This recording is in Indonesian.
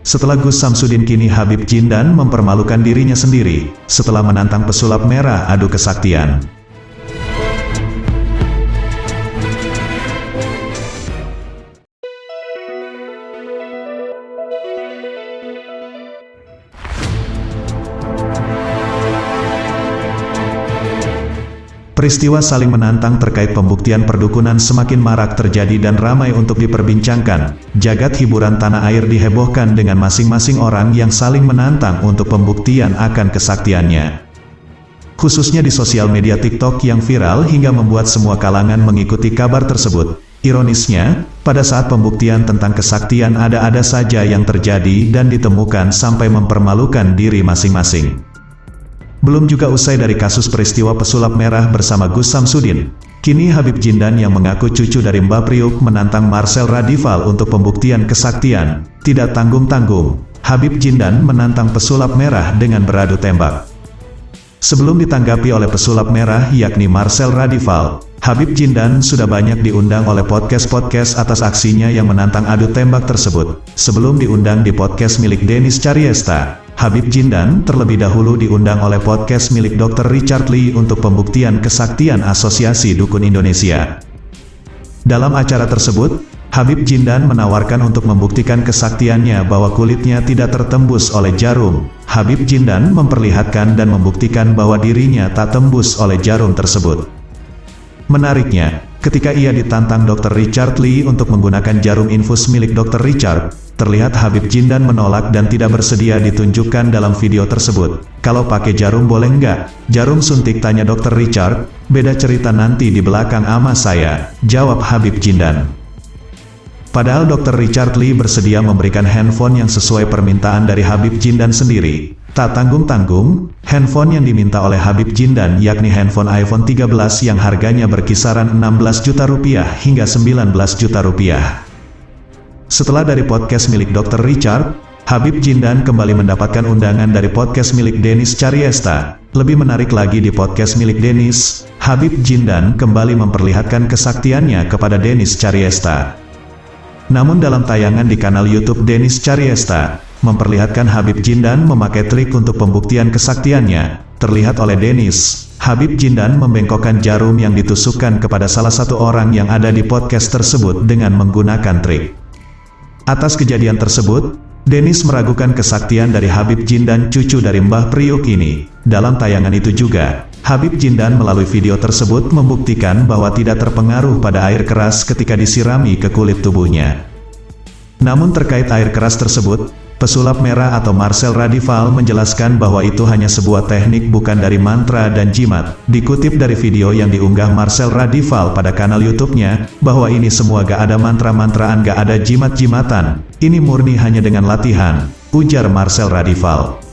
Setelah Gus Samsudin, kini Habib Jindan mempermalukan dirinya sendiri, setelah menantang pesulap merah adu kesaktian. Peristiwa saling menantang terkait pembuktian perdukunan semakin marak terjadi dan ramai untuk diperbincangkan. Jagat hiburan tanah air dihebohkan dengan masing-masing orang yang saling menantang untuk pembuktian akan kesaktiannya. Khususnya di sosial media TikTok yang viral hingga membuat semua kalangan mengikuti kabar tersebut. Ironisnya, pada saat pembuktian tentang kesaktian ada-ada saja yang terjadi dan ditemukan sampai mempermalukan diri masing-masing. Belum juga usai dari kasus peristiwa pesulap merah bersama Gus Samsudin, kini Habib Jindan yang mengaku cucu dari Mbah Priuk menantang Marcel Radival untuk pembuktian kesaktian. Tidak tanggung-tanggung, Habib Jindan menantang pesulap merah dengan beradu tembak. Sebelum ditanggapi oleh pesulap merah yakni Marcel Radival, Habib Jindan sudah banyak diundang oleh podcast-podcast atas aksinya yang menantang adu tembak tersebut. Sebelum diundang di podcast milik Denis Cariesta, Habib Jindan terlebih dahulu diundang oleh podcast milik Dr. Richard Lee untuk pembuktian kesaktian Asosiasi Dukun Indonesia. Dalam acara tersebut, Habib Jindan menawarkan untuk membuktikan kesaktiannya bahwa kulitnya tidak tertembus oleh jarum. Habib Jindan memperlihatkan dan membuktikan bahwa dirinya tak tembus oleh jarum tersebut. Menariknya, ketika ia ditantang Dr. Richard Lee untuk menggunakan jarum infus milik Dr. Richard, terlihat Habib Jindan menolak dan tidak bersedia ditunjukkan dalam video tersebut. Kalau pakai jarum boleh nggak? Jarum suntik, tanya Dr. Richard. Beda cerita nanti di belakang ama saya, jawab Habib Jindan. Padahal Dr. Richard Lee bersedia memberikan handphone yang sesuai permintaan dari Habib Jindan sendiri. Tak tanggung-tanggung, handphone yang diminta oleh Habib Jindan yakni handphone iPhone 13 yang harganya berkisaran 16 juta rupiah hingga 19 juta rupiah. Setelah dari podcast milik Dr. Richard, Habib Jindan kembali mendapatkan undangan dari podcast milik Denis Cariesta. Lebih menarik lagi, di podcast milik Denis, Habib Jindan kembali memperlihatkan kesaktiannya kepada Denis Cariesta. Namun dalam tayangan di kanal YouTube Denis Cariesta, memperlihatkan Habib Jindan memakai trik untuk pembuktian kesaktiannya. Terlihat oleh Denis, Habib Jindan membengkokkan jarum yang ditusukkan kepada salah satu orang yang ada di podcast tersebut dengan menggunakan trik. Atas kejadian tersebut, Denis meragukan kesaktian dari Habib Jindan, cucu dari Mbah Priuk ini. Dalam tayangan itu juga, Habib Jindan melalui video tersebut membuktikan bahwa tidak terpengaruh pada air keras ketika disirami ke kulit tubuhnya. Namun terkait air keras tersebut, pesulap merah atau Marcel Radival menjelaskan bahwa itu hanya sebuah teknik, bukan dari mantra dan jimat. Dikutip dari video yang diunggah Marcel Radival pada kanal YouTube-nya, bahwa ini semua gak ada mantra-mantraan, gak ada jimat-jimatan. Ini murni hanya dengan latihan, ujar Marcel Radival.